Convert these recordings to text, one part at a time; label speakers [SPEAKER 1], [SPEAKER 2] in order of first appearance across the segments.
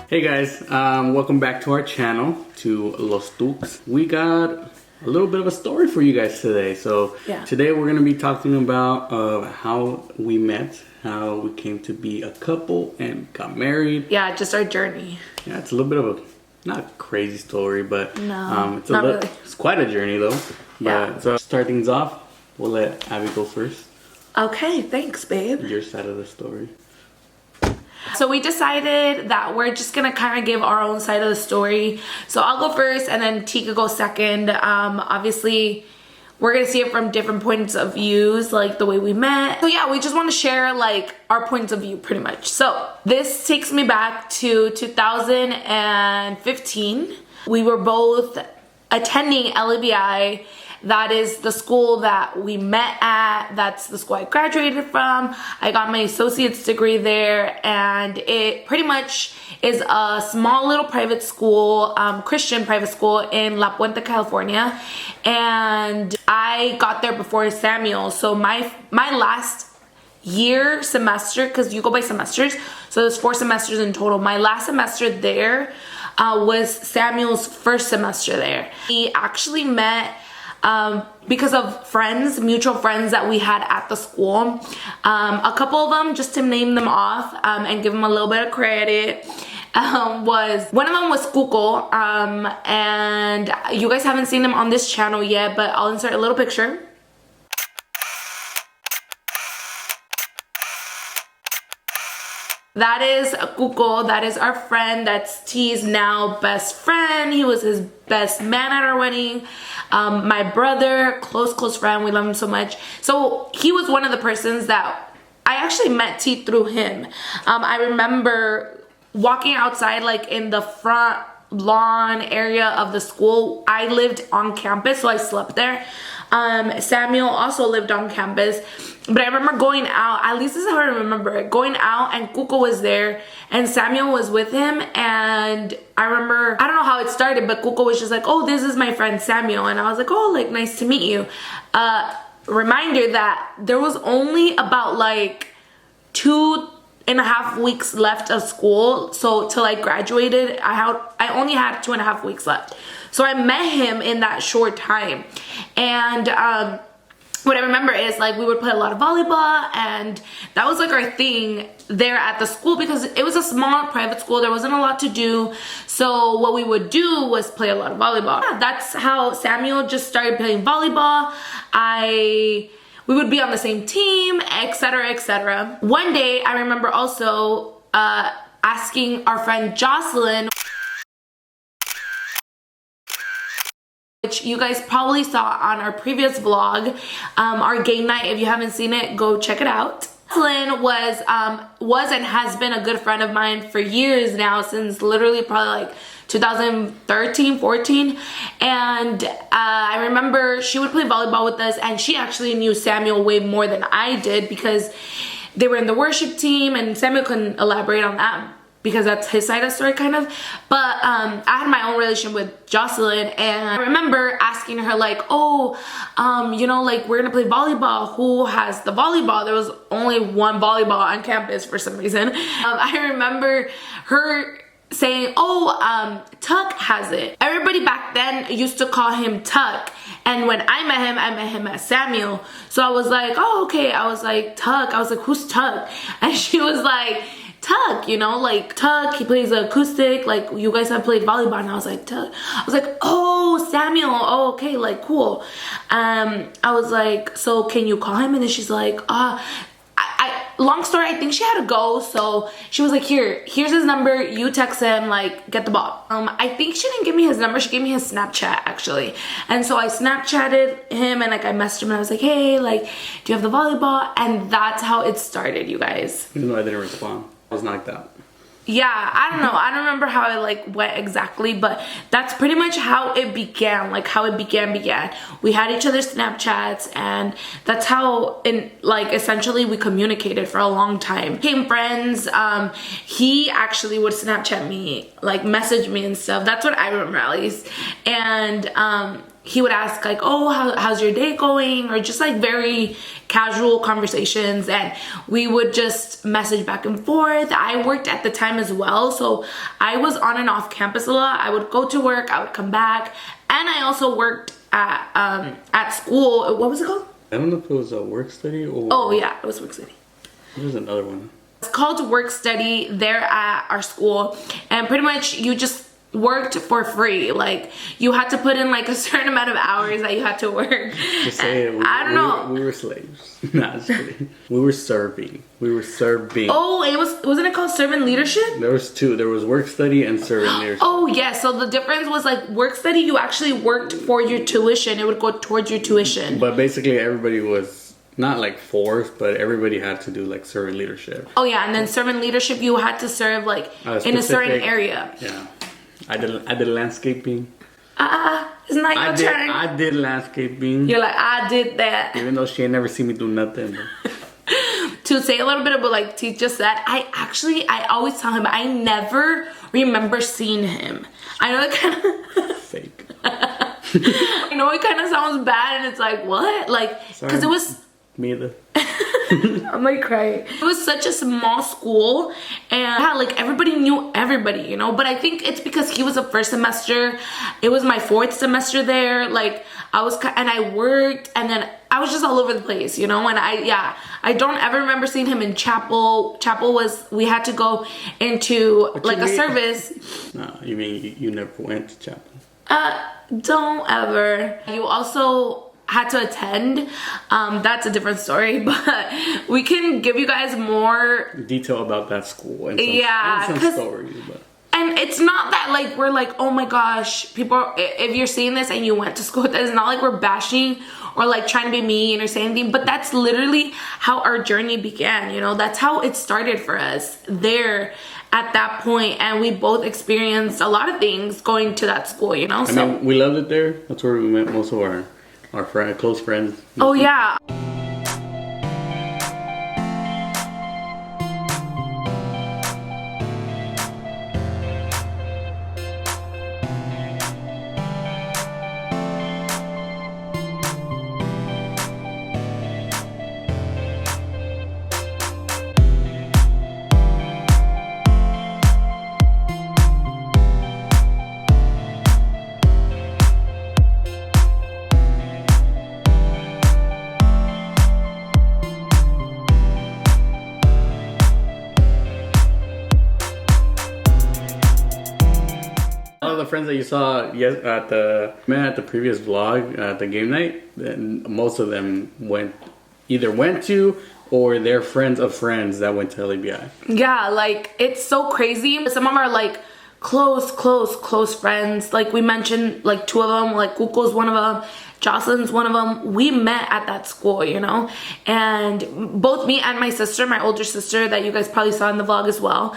[SPEAKER 1] Hey guys, welcome back to our channel, to Los Tucs. We got a little bit of a story for you guys today. So today we're going to be talking about how we met, how we came to be a couple and got married.
[SPEAKER 2] Yeah, just our journey.
[SPEAKER 1] Yeah, it's a little bit of a, not a crazy story, but
[SPEAKER 2] it's
[SPEAKER 1] it's quite a journey though.
[SPEAKER 2] Yeah.
[SPEAKER 1] But, so to start things off, we'll let Abby go first.
[SPEAKER 2] Okay, thanks, babe.
[SPEAKER 1] Your side of the story.
[SPEAKER 2] So we decided that we're just gonna kind of give our own side of the story. So I'll go first and then Tika go second. Obviously, we're gonna see it from different points of views, like the way we met. So yeah, we just want to share like our points of view pretty much. So this takes me back to 2015. We were both attending LABI. That is the school that we met at. That's the school I graduated from. I got my associate's degree there, and it pretty much is a small little private school, Christian private school in La Puente, California. And I got there before Samuel. So my last year semester, because you go by semesters, so there's 4 semesters in total. My last semester there was Samuel's first semester there. We actually met because of friends, mutual friends that we had at the school. A couple of them, just to name them off and give them a little bit of credit, one of them was Cuco, and you guys haven't seen him on this channel yet, but I'll insert a little picture. That is Cuco. That is our friend. That's T's now best friend. He was his best man at our wedding. My brother, close friend. We love him so much. So he was one of the persons that I actually met T through him. I remember walking outside, like in the front lawn area of the school. I lived on campus, so I slept there. Samuel also lived on campus, but I remember going out, at least this is how I remember it, going out, and Cuco was there and Samuel was with him. And I remember, I don't know how it started, but Cuco was just like, oh, this is my friend Samuel, and I was like, oh, like, nice to meet you. Reminder that there was only about like 2.5 weeks left of school, so till I graduated, I only had 2.5 weeks left. So I met him in that short time. And what I remember is like we would play a lot of volleyball, and that was like our thing there at the school because it was a small private school. There wasn't a lot to do. So what we would do was play a lot of volleyball. Yeah, that's how Samuel just started playing volleyball. We would be on the same team, etc., etc. One day I remember also asking our friend Jocelyn, which you guys probably saw on our previous vlog, our game night. If you haven't seen it, go check it out. Jocelyn was and has been a good friend of mine for years now, since literally probably like 2013, 14. And I remember she would play volleyball with us, and she actually knew Samuel way more than I did because they were in the worship team, and Samuel can elaborate on that because that's his side of the story kind of. But I had my own relation with Jocelyn, and I remember asking her like, oh, you know, like we're gonna play volleyball, who has the volleyball? There was only one volleyball on campus for some reason. I remember her saying, oh, Tuc has it. Everybody back then used to call him Tuc, and when I met him as Samuel. So I was like, oh, okay. I was like, Tuc. I was like, who's Tuc? And she was like, Tuc, you know, like Tuc, he plays acoustic, like you guys have played volleyball. And I was like, Tuc. I was like, oh, Samuel, oh, okay, like cool. I was like, so can you call him? And then she's like, long story, I think she had to go, so she was like, here's his number, you text him, like, get the ball. I think she didn't give me his number, she gave me his Snapchat, actually. And so I Snapchatted him, and like I messaged him, and I was like, hey, like, do you have the volleyball? And that's how it started, you guys.
[SPEAKER 1] Even though I didn't respond, I was knocked out.
[SPEAKER 2] Yeah, I don't know. I don't remember how it like went exactly, but that's pretty much how it began. Like how it began. We had each other's Snapchats, and that's how essentially we communicated for a long time. Became friends. He actually would Snapchat me, like message me and stuff. That's what I remember at least. And he would ask like, oh, how's your day going? Or just like very casual conversations, and we would just message back and forth. I worked at the time as well, so I was on and off campus a lot. I would go to work, I would come back, and I also worked at school. What was it called?
[SPEAKER 1] I don't know if it was a work study or...
[SPEAKER 2] Oh yeah, it was work study.
[SPEAKER 1] There's another one.
[SPEAKER 2] It's called work study there at our school, and pretty much you just worked for free. Like, you had to put in like a certain amount of hours that you had to work.
[SPEAKER 1] Just say it.
[SPEAKER 2] I don't know.
[SPEAKER 1] We were slaves. Nah, just kidding. We were serving.
[SPEAKER 2] Oh, wasn't it called servant leadership?
[SPEAKER 1] There was two. There was work study and servant leadership.
[SPEAKER 2] Oh yeah, so the difference was like work study, you actually worked for your tuition. It would go towards your tuition.
[SPEAKER 1] But basically everybody was not like forced, but everybody had to do like servant leadership.
[SPEAKER 2] Oh yeah, and then servant leadership, you had to serve like in a certain area.
[SPEAKER 1] Yeah. I did landscaping.
[SPEAKER 2] It's not your turn.
[SPEAKER 1] I did landscaping.
[SPEAKER 2] You're like, I did that.
[SPEAKER 1] Even though she ain't never seen me do nothing.
[SPEAKER 2] To say a little bit about like T just said, I always tell him I never remember seeing him. I know it kind of
[SPEAKER 1] fake.
[SPEAKER 2] I know it kind of sounds bad, and it's like, what? Like, because it was
[SPEAKER 1] me either.
[SPEAKER 2] I'm like crying. It was such a small school, and yeah, like everybody knew everybody, you know. But I think it's because he was a first semester. It was my fourth semester there. Like I worked, and then I was just all over the place, you know. And I don't ever remember seeing him in chapel. Chapel was, we had to go into like a service.
[SPEAKER 1] No, you mean you never went to chapel?
[SPEAKER 2] Don't ever. You also had to attend. That's a different story, but we can give you guys more
[SPEAKER 1] detail about that school and some stories. But.
[SPEAKER 2] And it's not that like we're like, oh my gosh, people, if you're seeing this and you went to school, it's not like we're bashing or like trying to be mean or say anything, but that's literally how our journey began, you know. That's how it started for us there at that point, and we both experienced a lot of things going to that school, you know.
[SPEAKER 1] I mean, we loved it there. That's where we met most of our close friends.
[SPEAKER 2] Oh yeah.
[SPEAKER 1] The friends that you saw at the previous vlog at the game night, then most of them either went to or they're friends of friends that went to LABI.
[SPEAKER 2] Yeah, like it's so crazy. Some of our like close friends, like we mentioned, like two of them, like Kuko's one of them, Jocelyn's one of them. We met at that school, you know, and both me and my sister, my older sister that you guys probably saw in the vlog as well,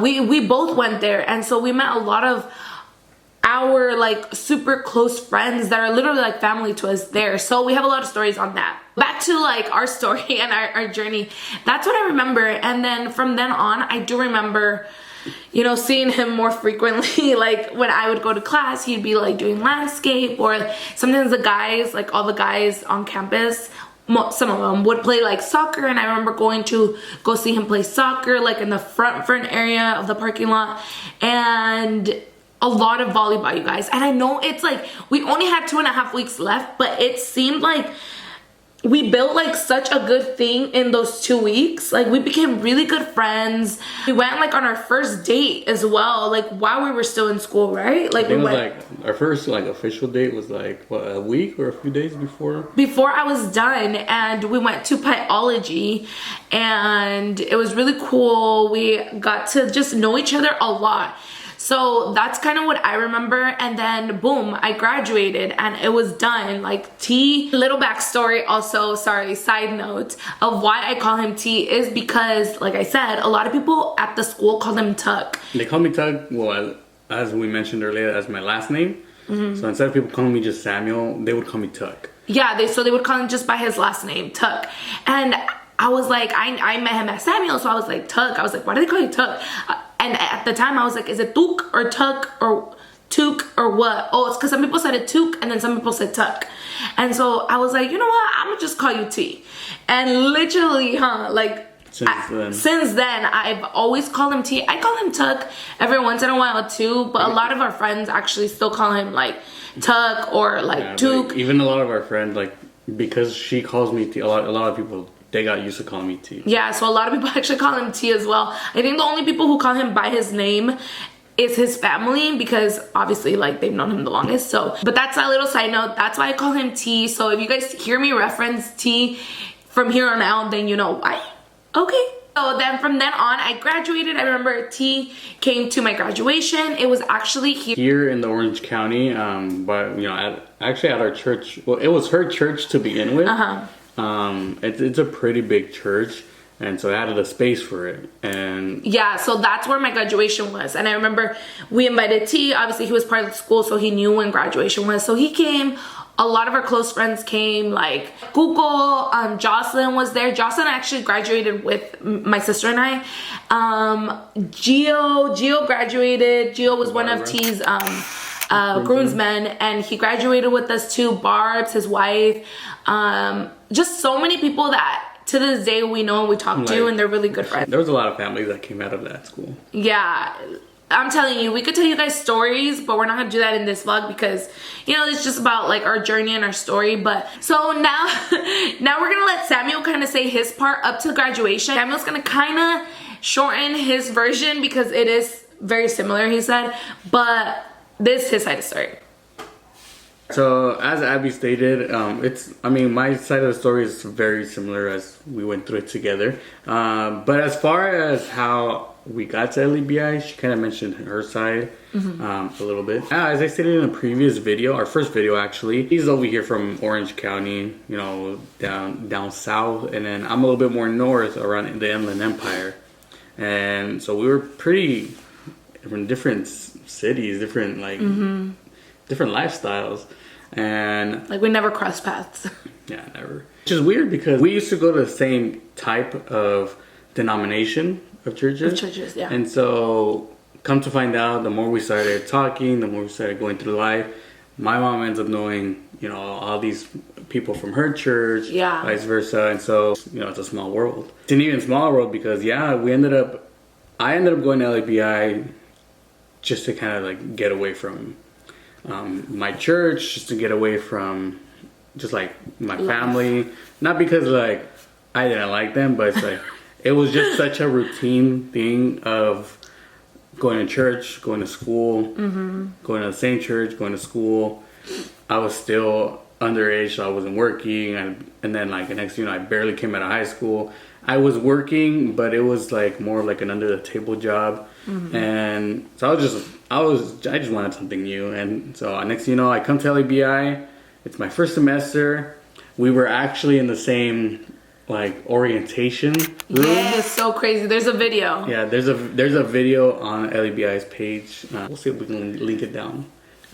[SPEAKER 2] we both went there, and so we met a lot of our like super close friends that are literally like family to us there. So we have a lot of stories on that. Back to like our story and our journey. That's what I remember. And then from then on, I do remember, you know, seeing him more frequently. Like when I would go to class, he'd be like doing landscape, or sometimes the guys, like all the guys on campus, some of them would play like soccer, and I remember going to go see him play soccer like in the front area of the parking lot, and a lot of volleyball, you guys. And I know it's like we only had 2.5 weeks left, but it seemed like we built like such a good thing in those 2 weeks. Like we became really good friends. We went like on our first date as well, like while we were still in school, right? Like
[SPEAKER 1] like our first like official date was like what, a week or a few days before
[SPEAKER 2] I was done, and we went to biology, and it was really cool. We got to just know each other a lot. So that's kind of what I remember. And then boom, I graduated and it was done. Like T, little backstory also, sorry, side note of why I call him T is because, like I said, a lot of people at the school call him Tuck.
[SPEAKER 1] They call me Tuck, well, as we mentioned earlier, as my last name. Mm-hmm. So instead of people calling me just Samuel, they would call me Tuck. Yeah,
[SPEAKER 2] so they would call him just by his last name, Tuck. And I was like, I met him as Samuel, so I was like, Tuck. I was like, why do they call you Tuck? And at the time I was like, is it Tuk or Tuck or Tuc or what? Oh, it's because some people said it Tuc and then some people said Tuck. And so I was like, you know what? I'm gonna just call you T. And literally, like, since then, I've always called him T. I call him Tuck every once in a while too, but a lot of our friends actually still call him like Tuck or like Tuc.
[SPEAKER 1] Like, even a lot of our friends, like, because she calls me T, a lot of people, they got used to calling me T.
[SPEAKER 2] Yeah, so a lot of people actually call him T as well. I think the only people who call him by his name is his family, because obviously like they've known him the longest. So, but that's a little side note. That's why I call him T. So if you guys hear me reference T from here on out, then you know why. Okay. So then from then on, I graduated. I remember T came to my graduation. It was actually here
[SPEAKER 1] in the Orange County, but you know, actually at our church. Well, it was her church to begin with. It's a pretty big church. And so I added a space for it. And
[SPEAKER 2] yeah, so that's where my graduation was. And I remember we invited T. Obviously, he was part of the school, so he knew when graduation was. So he came. A lot of our close friends came, like Kuko, Jocelyn was there. Jocelyn actually graduated with my sister and I. Gio graduated. Gio was one of T's groomsmen, and he graduated with us too. Barb's, his wife. Just so many people that to this day we know and we talk to, and they're really good friends.
[SPEAKER 1] There was a lot of families that came out of that school.
[SPEAKER 2] Yeah, I'm telling you, we could tell you guys stories, but we're not gonna do that in this vlog because, you know, it's just about like our journey and our story. But so now we're gonna let Samuel kind of say his part up to graduation. Samuel's gonna kind of shorten his version because it is very similar, he said, but this is his side of the story.
[SPEAKER 1] So as Abby stated, my side of the story is very similar as we went through it together. But as far as how we got to LEBI, she kind of mentioned her side a little bit. As I stated in a previous video, our first video actually, he's over here from Orange County, you know, down south, and then I'm a little bit more north around the Inland Empire. And so we were pretty from different cities, different like different lifestyles. And
[SPEAKER 2] like we never crossed paths.
[SPEAKER 1] Yeah, never. Which is weird because we used to go to the same type of denomination of churches.
[SPEAKER 2] Yeah.
[SPEAKER 1] And so come to find out, the more we started talking, the more we started going through life, my mom ends up knowing, you know, all these people from her church, vice versa. And so, you know, it's a small world. It's an even smaller world because I ended up going to LABI just to kind of like get away from my church, just to get away from just like my family. Not because like I didn't like them, but it's like it was just such a routine thing of going to church, going to school, going to the same church, going to school. I was still underage, so I wasn't working, and then like the next thing you know, I barely came out of high school. I was working, but it was like more like an under the table job. And so I just wanted something new. And so next thing you know, I come to LABI. It's my first semester. We were actually in the same like orientation room.
[SPEAKER 2] Yeah, it's so crazy. There's a video.
[SPEAKER 1] Yeah, there's a video on LABI's page. We'll see if we can link it down.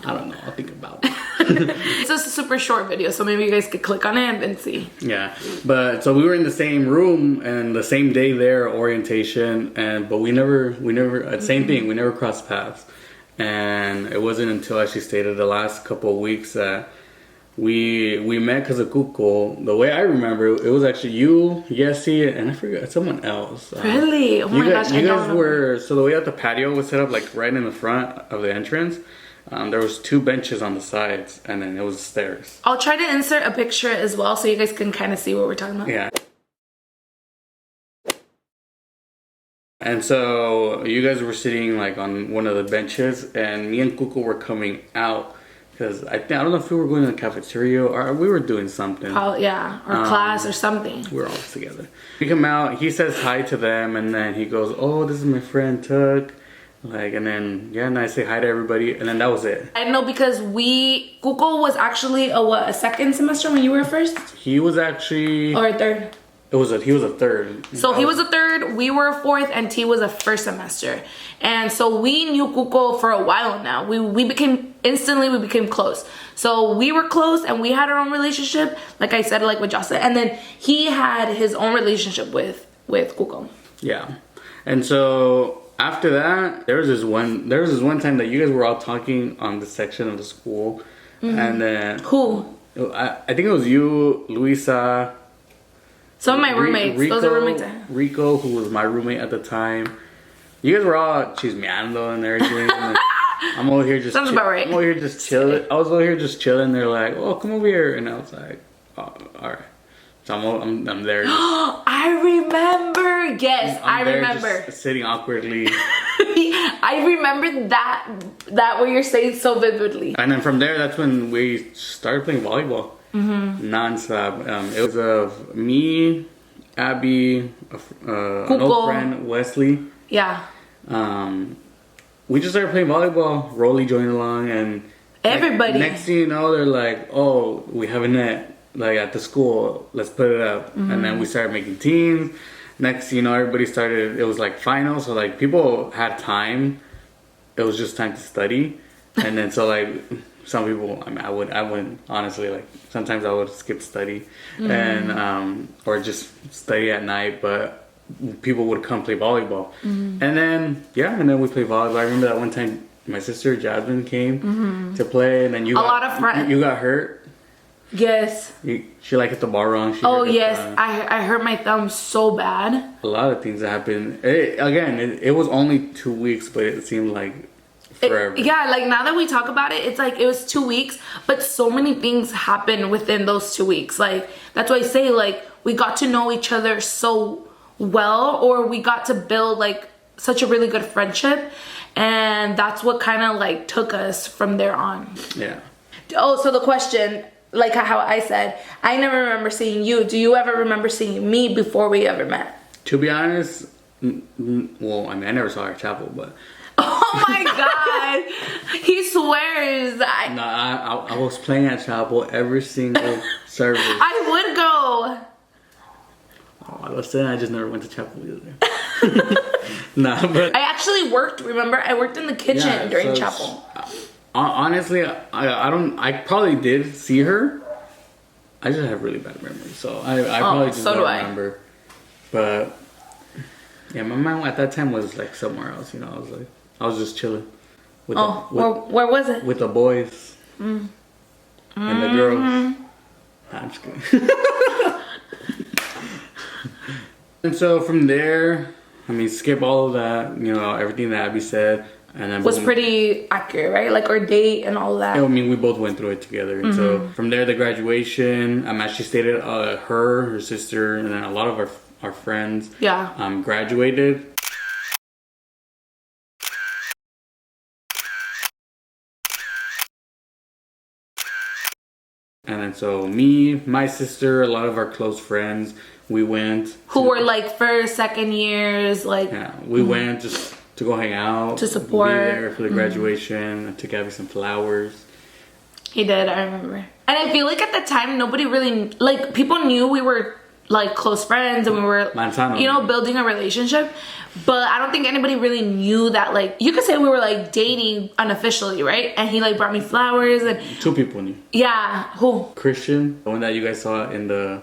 [SPEAKER 1] I don't know. I'll think about it.
[SPEAKER 2] It's just a super short video, so maybe you guys could click on it and see.
[SPEAKER 1] Yeah, but so we were in the same room and the same day there, orientation, but we never same thing. We never crossed paths, and it wasn't until I actually stated the last couple of weeks that we met because of Kuko. The way I remember, it was actually you, Yessie, and I forgot someone else.
[SPEAKER 2] Really? Oh my gosh!
[SPEAKER 1] You guys were so the way that the patio was set up, like right in the front of the entrance. There was 2 benches on the sides, and then it was stairs.
[SPEAKER 2] I'll try to insert a picture as well so you guys can kind of see what we're talking about.
[SPEAKER 1] Yeah. And so you guys were sitting like on one of the benches, and me and Kuko were coming out because I don't know if we were going to the cafeteria or we were doing something.
[SPEAKER 2] Probably, yeah, or class or something.
[SPEAKER 1] We were all together. We come out, he says hi to them, and then he goes, "Oh, this is my friend Tuck." Like, and then, and I say hi to everybody, and then that was it.
[SPEAKER 2] I know because Kuko was actually a second semester when you were first?
[SPEAKER 1] He was actually...
[SPEAKER 2] Or a third?
[SPEAKER 1] He was a third.
[SPEAKER 2] So he was a third, we were a fourth, and T was a first semester. And so we knew Kuko for a while now. We became close. So we were close, and we had our own relationship, like I said, like with Jocelyn. And then he had his own relationship with Kuko.
[SPEAKER 1] Yeah. And so... after that, there was this one time that you guys were all talking on the section of the school, and then
[SPEAKER 2] who?
[SPEAKER 1] I think it was you, Luisa.
[SPEAKER 2] Some of my roommates.
[SPEAKER 1] Rico,
[SPEAKER 2] those are roommates.
[SPEAKER 1] Rico, who was my roommate at the time. You guys were all chismeando and everything. And I'm over here just.
[SPEAKER 2] Sounds about right.
[SPEAKER 1] I'm over here just chilling. I was over here just chilling. They're like, "Oh, come over here," and I was like, "Oh, all right." So I'm there. Just,
[SPEAKER 2] I remember. Yes, I remember.
[SPEAKER 1] Just sitting awkwardly.
[SPEAKER 2] I remember that what you're saying so vividly.
[SPEAKER 1] And then from there, that's when we started playing volleyball nonstop. It was of me, Abby, an old friend, Wesley.
[SPEAKER 2] Yeah.
[SPEAKER 1] We just started playing volleyball. Rolly joined along, and
[SPEAKER 2] everybody.
[SPEAKER 1] Next thing you know, they're like, "Oh, we have a net like at the school. Let's put it up." And then we started making teams. Next thing you know, everybody started. It was like finals, so like people had time. It was just time to study, and then so like some people. I mean, I wouldn't honestly like. Sometimes I would skip study, and or just study at night, but. People would come play volleyball, and then we played volleyball. I remember that one time my sister Jasmine came to play, and then you got hurt.
[SPEAKER 2] Yes.
[SPEAKER 1] She like hit the ball wrong.
[SPEAKER 2] I hurt my thumb so bad.
[SPEAKER 1] A lot of things that happened. It was only 2 weeks, but it seemed like forever.
[SPEAKER 2] Like now that we talk about it, it's like it was 2 weeks, but so many things happened within those 2 weeks. Like that's why I say like we got to know each other so well, or we got to build like such a really good friendship, and that's what kind of like took us from there on. Yeah. Oh, so the question, like how I said, I never remember seeing you. Do you ever remember seeing me before we ever met?
[SPEAKER 1] To be honest, well, I mean, I never saw her at chapel, but.
[SPEAKER 2] Oh my God, he swears.
[SPEAKER 1] I was playing at chapel every single service.
[SPEAKER 2] I would go.
[SPEAKER 1] Oh, I was saying I just never went to chapel either. But
[SPEAKER 2] I actually worked. Remember, I worked in the kitchen during chapel.
[SPEAKER 1] Honestly, I probably did see her. I just have really bad memory, so I probably just don't remember. But yeah, my mind at that time was like somewhere else. You know, I was just chilling.
[SPEAKER 2] Where was it?
[SPEAKER 1] With the boys and the girls. Nah, I'm just kidding. And so from there, I mean, skip all of that, you know, everything that Abby said. And then
[SPEAKER 2] was pretty accurate, right? Like our date and all that.
[SPEAKER 1] I mean, we both went through it together. And so from there, the graduation, actually stated her sister, and then a lot of our friends graduated. And then so me, my sister, a lot of our close friends, we went.
[SPEAKER 2] Who were like first, second years, like.
[SPEAKER 1] Yeah, we went just to go hang out.
[SPEAKER 2] To support.
[SPEAKER 1] Be there for the graduation. I took Abby some flowers.
[SPEAKER 2] He did, I remember. And I feel like at the time, nobody really, like, people knew we were like close friends and we were, you know, building a relationship. But I don't think anybody really knew that, like, you could say we were like dating unofficially, right? And he like brought me flowers and
[SPEAKER 1] 2 people knew.
[SPEAKER 2] Yeah, who?
[SPEAKER 1] Christian, the one that you guys saw in the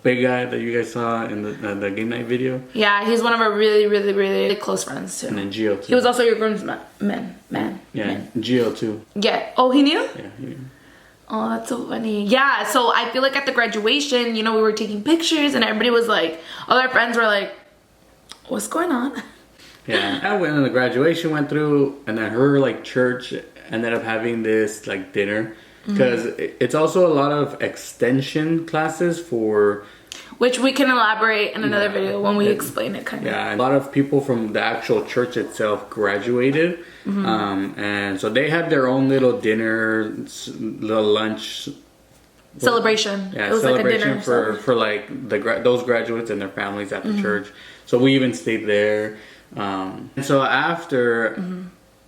[SPEAKER 1] big guy that you guys saw in the game night video.
[SPEAKER 2] Yeah, he's one of our really, really, really close friends too.
[SPEAKER 1] And then Gio too.
[SPEAKER 2] He was also your groomsman, man.
[SPEAKER 1] Yeah, Gio too.
[SPEAKER 2] Yeah. Oh, he knew?
[SPEAKER 1] Yeah, he knew.
[SPEAKER 2] Oh, that's so funny. Yeah, so I feel like at the graduation, you know, we were taking pictures and everybody was like, all our friends were like, what's going on?
[SPEAKER 1] Yeah, and when the graduation went through, and then her like church ended up having this like dinner, because it's also a lot of extension classes for,
[SPEAKER 2] which we can elaborate in another video when we explain it kind of.
[SPEAKER 1] Yeah, a lot of people from the actual church itself graduated, and so they had their own little dinner, little lunch
[SPEAKER 2] celebration.
[SPEAKER 1] Yeah,
[SPEAKER 2] it was
[SPEAKER 1] celebration
[SPEAKER 2] like a dinner
[SPEAKER 1] for like those graduates and their families at the church. So we even stayed there. And so after,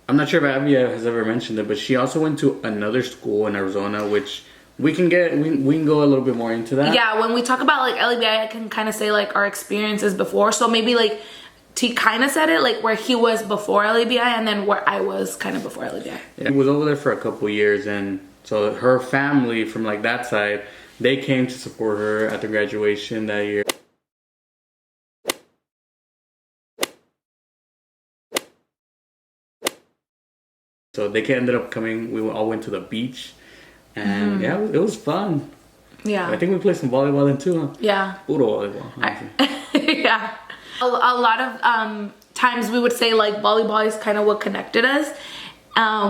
[SPEAKER 1] I'm not sure if Abby has ever mentioned it, but she also went to another school in Arizona, which we can go a little bit more into that.
[SPEAKER 2] Yeah, when we talk about like LABI, I can kind of say like our experiences before. So maybe like T kind of said it, like where he was before LABI and then where I was kind of before LABI.
[SPEAKER 1] Yeah, he was over there for a couple years, and so her family from like that side, they came to support her at the graduation that year. So they ended up coming. We all went to the beach, and yeah, it was fun.
[SPEAKER 2] Yeah.
[SPEAKER 1] I think we played some volleyball then too, huh?
[SPEAKER 2] Yeah.
[SPEAKER 1] Puro volleyball.
[SPEAKER 2] Yeah. A lot of times we would say like volleyball is kind of what connected us.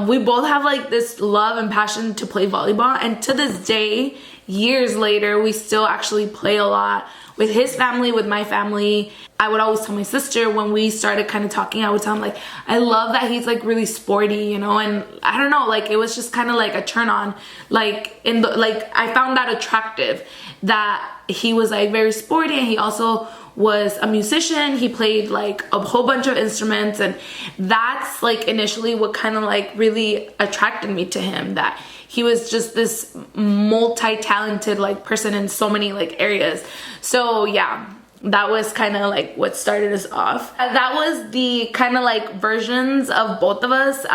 [SPEAKER 2] We both have like this love and passion to play volleyball, and to this day, years later, we still actually play a lot with his family, with my family. I would always tell my sister when we started kind of talking, I would tell him like, I love that he's like really sporty, you know, and I don't know, like it was just kind of like a turn on, like I found that attractive that he was like very sporty, and he also was a musician. He played like a whole bunch of instruments, and that's like initially what kind of like really attracted me to him, that he was just this multi-talented like person in so many like areas. So yeah, that was kind of like what started us off. That was the kind of like versions of both of us.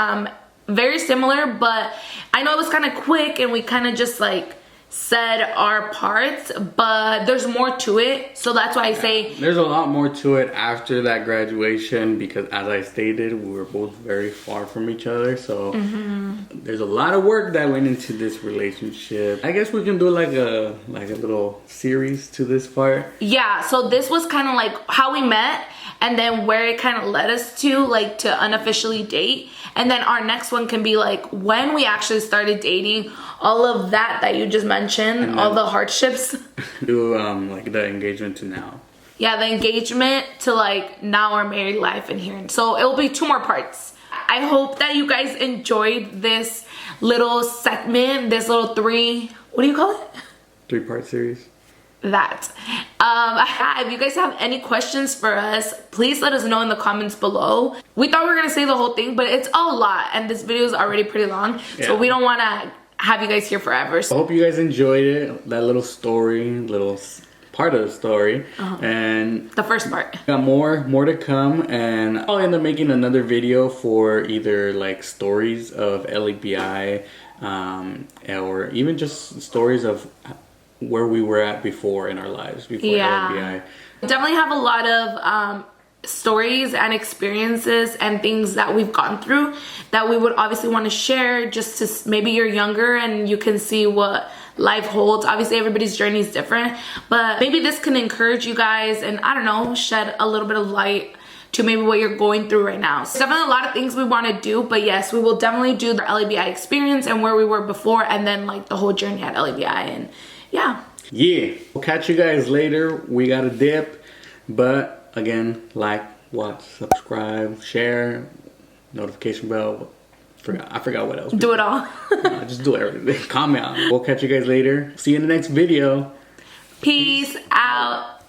[SPEAKER 2] Very similar, but I know it was kind of quick and we kind of just like said our parts, but there's more to it. So that's why I say
[SPEAKER 1] there's a lot more to it after that graduation, because as I stated, we were both very far from each other. So there's a lot of work that went into this relationship. I guess we can do like a little series to this part.
[SPEAKER 2] Yeah, so this was kind of like how we met, and then where it kind of led us to, like, to unofficially date. And then our next one can be like when we actually started dating, all of that you just mentioned, all the hardships.
[SPEAKER 1] Do like the engagement to now.
[SPEAKER 2] Yeah, the engagement to like now our married life and here. So it will be 2 more parts. I hope that you guys enjoyed this little segment, this little what do you call it?
[SPEAKER 1] 3-part series.
[SPEAKER 2] That. If you guys have any questions for us, please let us know in the comments below. We thought we were gonna say the whole thing, but it's a lot, and this video is already pretty long, so we don't want to have you guys here forever.
[SPEAKER 1] I hope you guys enjoyed it, that little story, little part of the story, and
[SPEAKER 2] the first part.
[SPEAKER 1] Got more to come, and I'll end up making another video for either like stories of LABI, or even just stories of where we were at before in our lives before LABI.
[SPEAKER 2] Definitely have a lot of stories and experiences and things that we've gone through that we would obviously want to share, just to maybe you're younger and you can see what life holds. Obviously everybody's journey is different, but maybe this can encourage you guys and, I don't know, shed a little bit of light to maybe what you're going through right now. So definitely a lot of things we want to do, but yes, we will definitely do the LABI experience and where we were before, and then like the whole journey at LABI. And yeah, we'll catch you guys later. We got a dip, but again, like, watch, subscribe, share, notification bell. I forgot what else. Do it all.
[SPEAKER 1] Just do everything. Comment. We'll catch you guys later. See you in the next video.
[SPEAKER 2] Peace out.